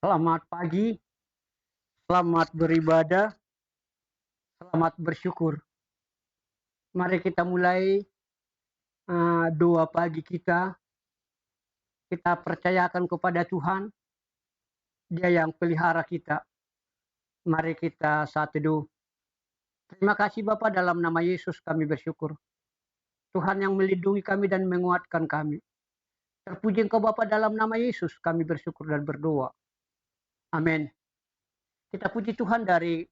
Selamat pagi, selamat beribadah, selamat bersyukur. Mari kita mulai doa pagi kita. Kita percayakan kepada Tuhan, Dia yang pelihara kita. Mari kita saat teduh. Terima kasih Bapa, dalam nama Yesus kami bersyukur. Tuhan yang melindungi kami dan menguatkan kami. Terpuji Engkau Bapa, dalam nama Yesus kami bersyukur dan berdoa. Amin. Kita puji Tuhan dari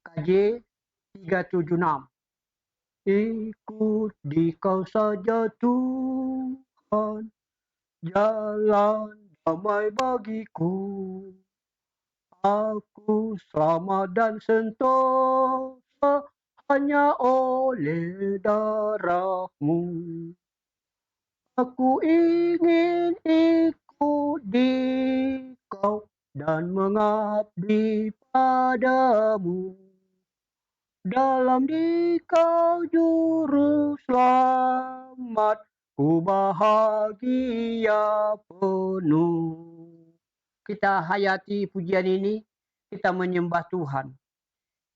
KJ 376. Ikuti kau saja Tuhan, jalan damai bagiku. Aku selamat dan sentosa hanya oleh darah-Mu. Aku ingin ikut di Kau dan mengabdi padamu. Dalam Dikau juru selamat, ku bahagia penuh. Kita hayati pujian ini, kita menyembah Tuhan.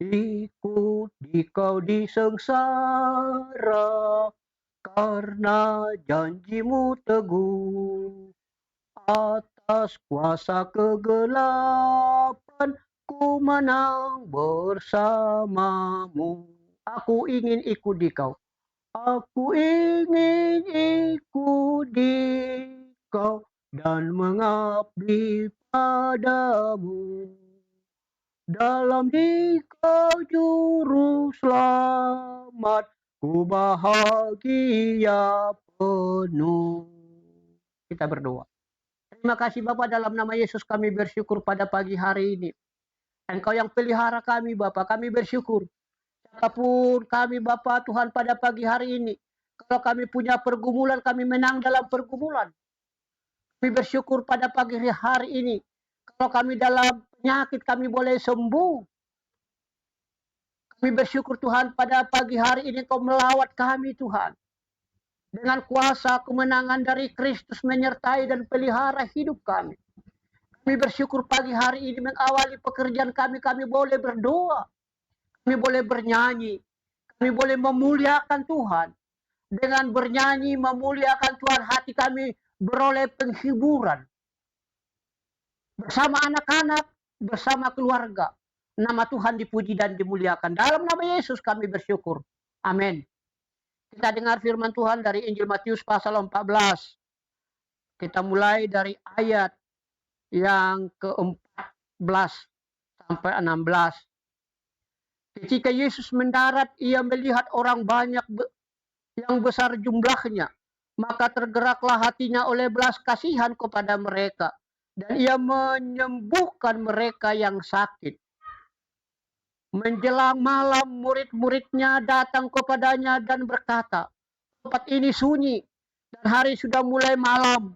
Ikut Dikau di sengsara, karena janji-Mu teguh. Atas kuasa kegelapan, ku menang bersamamu. Aku ingin ikut Dikau. Aku ingin ikut Dikau dan mengabdi padamu. Dalam Dikau juru selamat, ku bahagia penuh. Kita berdoa. Terima kasih Bapa, dalam nama Yesus kami bersyukur pada pagi hari ini. Engkau yang pelihara kami Bapa, kami bersyukur. Siapapun kami Bapa Tuhan pada pagi hari ini, kalau kami punya pergumulan, kami menang dalam pergumulan. Kami bersyukur pada pagi hari ini, kalau kami dalam penyakit kami boleh sembuh. Kami bersyukur Tuhan pada pagi hari ini Kau melawat kami Tuhan. Dengan kuasa kemenangan dari Kristus menyertai dan pelihara hidup kami. Kami bersyukur pagi hari ini mengawali pekerjaan kami, kami boleh berdoa. Kami boleh bernyanyi. Kami boleh memuliakan Tuhan. Dengan bernyanyi, memuliakan Tuhan, hati kami beroleh penghiburan. Bersama anak-anak, bersama keluarga. Nama Tuhan dipuji dan dimuliakan. Dalam nama Yesus kami bersyukur. Amin. Kita dengar firman Tuhan dari Injil Matius pasal 14. Kita mulai dari ayat yang ke-14 sampai 16. Ketika Yesus mendarat, Ia melihat orang banyak yang besar jumlahnya. Maka tergeraklah hatinya oleh belas kasihan kepada mereka. Dan Ia menyembuhkan mereka yang sakit. Menjelang malam, murid-muridnya datang kepadanya dan berkata, tempat ini sunyi dan hari sudah mulai malam.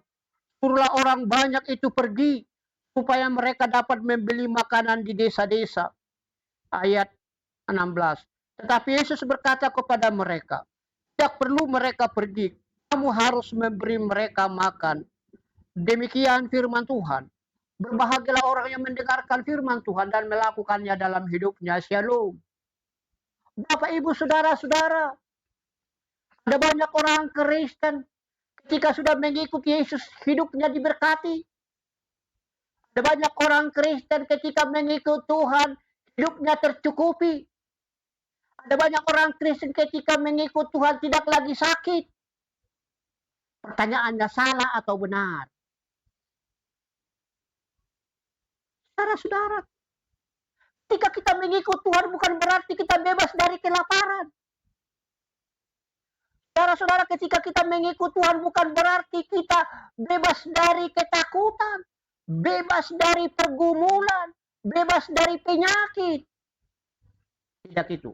Suruhlah orang banyak itu pergi supaya mereka dapat membeli makanan di desa-desa. Ayat 16. Tetapi Yesus berkata kepada mereka, tidak perlu mereka pergi, kamu harus memberi mereka makan. Demikian firman Tuhan. Berbahagialah orang yang mendengarkan firman Tuhan dan melakukannya dalam hidupnya. Shalom. Bapak, Ibu, Saudara-saudara, ada banyak orang Kristen ketika sudah mengikuti Yesus, hidupnya diberkati. Ada banyak orang Kristen ketika mengikuti Tuhan, hidupnya tercukupi. Ada banyak orang Kristen ketika mengikuti Tuhan tidak lagi sakit. Pertanyaannya, salah atau benar? Saudara-saudara, ketika kita mengikut Tuhan bukan berarti kita bebas dari kelaparan. Saudara-saudara, ketika kita mengikut Tuhan bukan berarti kita bebas dari ketakutan, bebas dari pergumulan, bebas dari penyakit. Tidak itu.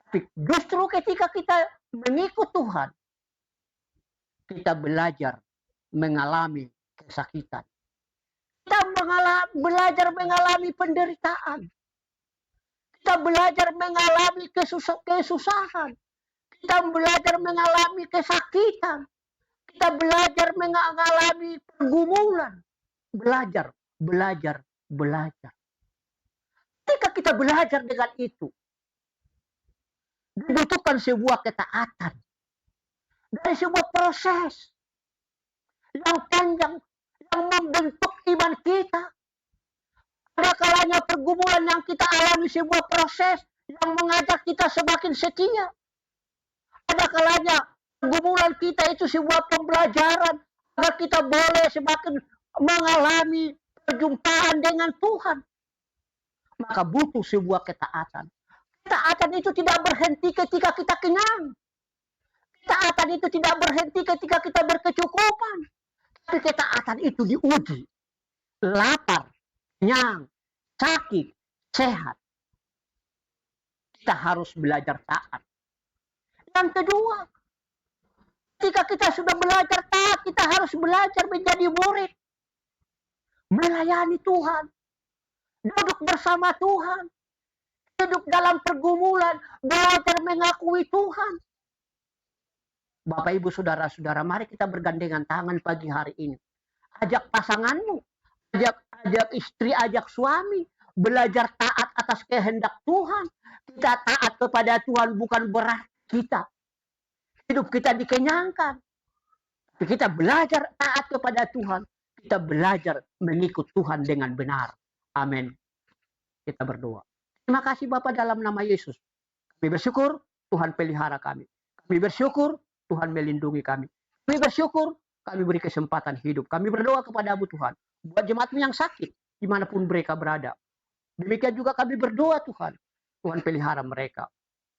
Tapi justru ketika kita mengikut Tuhan, kita belajar mengalami kesakitan. Kita belajar mengalami penderitaan. Kita belajar mengalami kesusahan. Kita belajar mengalami kesakitan. Kita belajar mengalami pergumulan. belajar, belajar, belajar. Ketika kita belajar dengan itu, dibutuhkan sebuah ketaatan dari sebuah proses yang panjang yang membentuk iman kita. Ada kalanya pergumulan yang kita alami sebuah proses yang mengajak kita semakin setia. Ada kalanya pergumulan kita itu sebuah pembelajaran agar kita boleh semakin mengalami perjumpaan dengan Tuhan. Maka butuh sebuah ketaatan. Ketaatan itu tidak berhenti ketika kita kenyang. Ketaatan itu tidak berhenti ketika kita berkecukupan. Tapi ketaatan itu diuji. Lapar, kenyang, sakit, sehat. Kita harus belajar taat. Yang kedua, ketika kita sudah belajar taat, kita harus belajar menjadi murid. Melayani Tuhan. Duduk bersama Tuhan. Hidup dalam pergumulan, belajar mengakui Tuhan. Bapak, Ibu, Saudara-saudara, mari kita bergandengan tangan pagi hari ini. Ajak pasanganmu, ajak istri, ajak suami, belajar taat atas kehendak Tuhan. Kita taat kepada Tuhan bukan berarti kita hidup kita dikenyangkan. Tapi kita belajar taat kepada Tuhan. Kita belajar mengikut Tuhan dengan benar. Amin. Kita berdoa. Terima kasih Bapa dalam nama Yesus. Kami bersyukur Tuhan pelihara kami. Kami bersyukur Tuhan melindungi kami. Kami bersyukur kami beri kesempatan hidup. Kami berdoa kepada-Mu Tuhan. Buat jemaat-Mu yang sakit, dimanapun mereka berada. Demikian juga kami berdoa Tuhan. Tuhan pelihara mereka.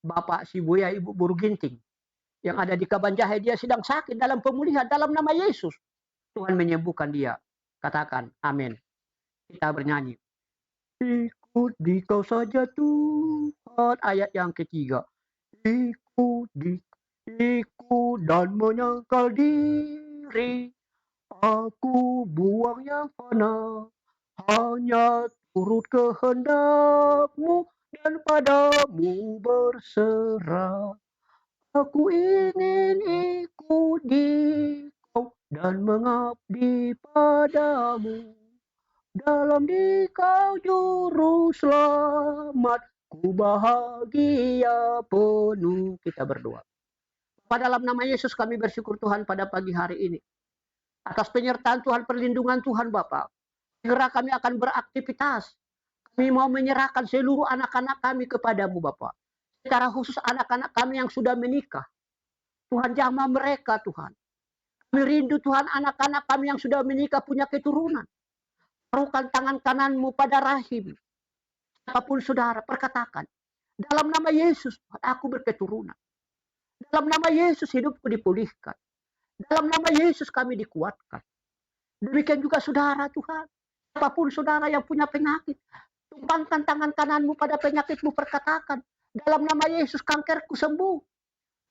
Bapak si Buya, Ibu Buru Ginting. Yang ada di Kabanjahe, dia sedang sakit dalam pemulihan. Dalam nama Yesus. Tuhan menyembuhkan dia. Katakan amin. Kita bernyanyi. Ikut di kau saja Tuhan. Ayat yang ketiga. Ikut dan menyangkal diri. Aku buang yang fana. Hanya turut kehendak-Mu dan padamu berserah. Aku ingin ikut di kau dan mengabdi padamu. Dalam dikau juru selamat, ku bahagia penuh. Kita berdoa. Pada dalam nama Yesus kami bersyukur Tuhan pada pagi hari ini. Atas penyertaan Tuhan, perlindungan Tuhan Bapa. Segera kami akan beraktivitas. Kami mau menyerahkan seluruh anak-anak kami kepadamu Bapa. Secara khusus anak-anak kami yang sudah menikah. Tuhan jamah mereka Tuhan. Kami rindu Tuhan anak-anak kami yang sudah menikah punya keturunan. Taruhkan tangan kananmu pada rahim. Apapun saudara, perkatakan. Dalam nama Yesus, aku berketurunan. Dalam nama Yesus, hidupku dipulihkan. Dalam nama Yesus, kami dikuatkan. Demikian juga saudara Tuhan. Apapun saudara yang punya penyakit, tumpangkan tangan kananmu pada penyakitmu, perkatakan. Dalam nama Yesus, kankerku sembuh.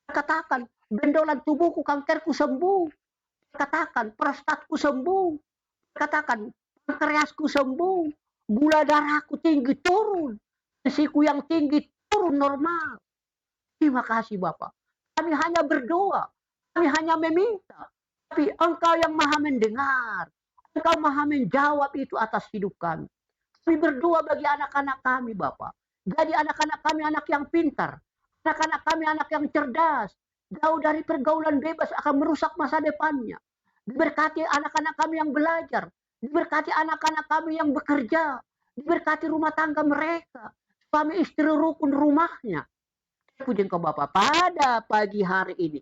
Perkatakan, bendolan tubuhku, kankerku sembuh. Perkatakan, prostatku sembuh. Perkatakan, pankreasku sembuh, gula darahku tinggi turun, tensiku yang tinggi turun normal. Terima kasih Bapak. Kami hanya berdoa, kami hanya meminta, tapi Engkau yang maha mendengar, Engkau maha menjawab itu atas hidup kami. Kami berdoa bagi anak-anak kami Bapak. Jadi anak-anak kami anak yang pintar, anak-anak kami anak yang cerdas, jauh dari pergaulan bebas akan merusak masa depannya. Diberkati anak-anak kami yang belajar, diberkati anak-anak kami yang bekerja, diberkati rumah tangga mereka, suami istri rukun rumahnya. Puji Engkau Bapa, pada pagi hari ini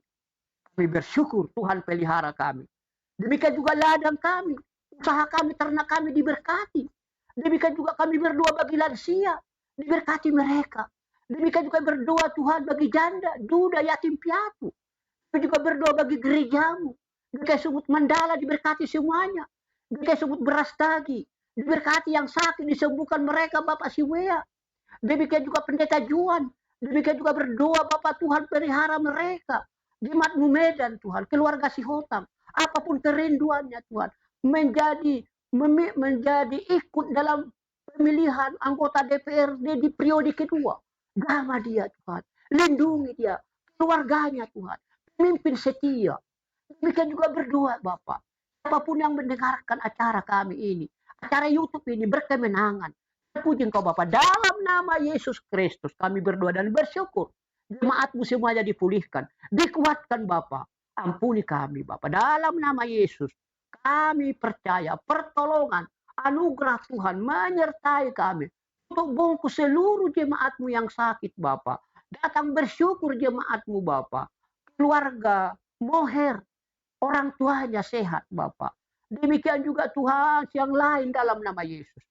kami bersyukur Tuhan pelihara kami. Demikian juga ladang kami, usaha kami, ternak kami diberkati. Demikian juga kami berdoa bagi lansia, diberkati mereka. Demikian juga berdoa Tuhan bagi janda, duda, yatim piatu. Kami juga berdoa bagi gerejamu. Demikian sumut mandala diberkati semuanya. Demikian sumut beras tagi. Diberkati yang sakit, disembuhkan mereka Bapak Siwea. Demikian juga pendeta Juan. Demikian juga berdoa Bapak Tuhan pelihara mereka. Jemaat-Mu Medan Tuhan, keluarga Sihotang. Apapun kerinduannya Tuhan. Menjadi ikut dalam pemilihan anggota DPRD di periode kedua. Jamah dia Tuhan. Lindungi dia. Keluarganya Tuhan. Pemimpin setia. Demikian juga berdoa Bapak. Siapapun yang mendengarkan acara kami ini, acara YouTube ini berkemenangan. Puji Engkau Bapa, dalam nama Yesus Kristus kami berdoa dan bersyukur. Jemaatmu semuanya dipulihkan, dikuatkan Bapa. Ampuni kami Bapa, dalam nama Yesus. Kami percaya pertolongan, anugerah Tuhan menyertai kami. Untuk bungkus seluruh jemaatmu yang sakit Bapa. Datang bersyukur jemaatmu Bapa. Keluarga, moher, orang tuanya sehat Bapak. Demikian juga Tuhan yang lain dalam nama Yesus.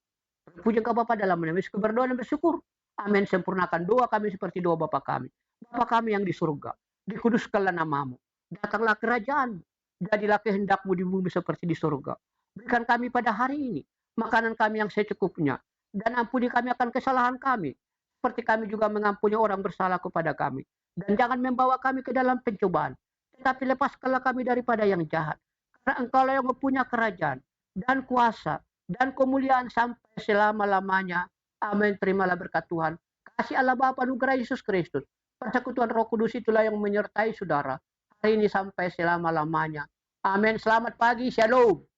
Puji Engkau Bapa dalam nama Yesus, berdoa dan bersyukur. Amin. Sempurnakan doa kami seperti doa Bapa kami. Bapa kami yang di surga, dikuduskanlah namamu. Datanglah kerajaan, jadilah kehendakmu di bumi seperti di surga. Berikan kami pada hari ini makanan kami yang secukupnya. Dan ampuni kami akan kesalahan kami. Seperti kami juga mengampuni orang bersalah kepada kami. Dan jangan membawa kami ke dalam pencobaan. Tetapi lepaskanlah kami daripada yang jahat. Karena engkau yang mempunyai kerajaan dan kuasa dan kemuliaan sampai selama-lamanya. Amin. Terimalah berkat Tuhan. Kasih Allah Bapa, anugerah Yesus Kristus, persekutuan Roh Kudus itulah yang menyertai saudara hari ini sampai selama-lamanya. Amin. Selamat pagi. Shalom.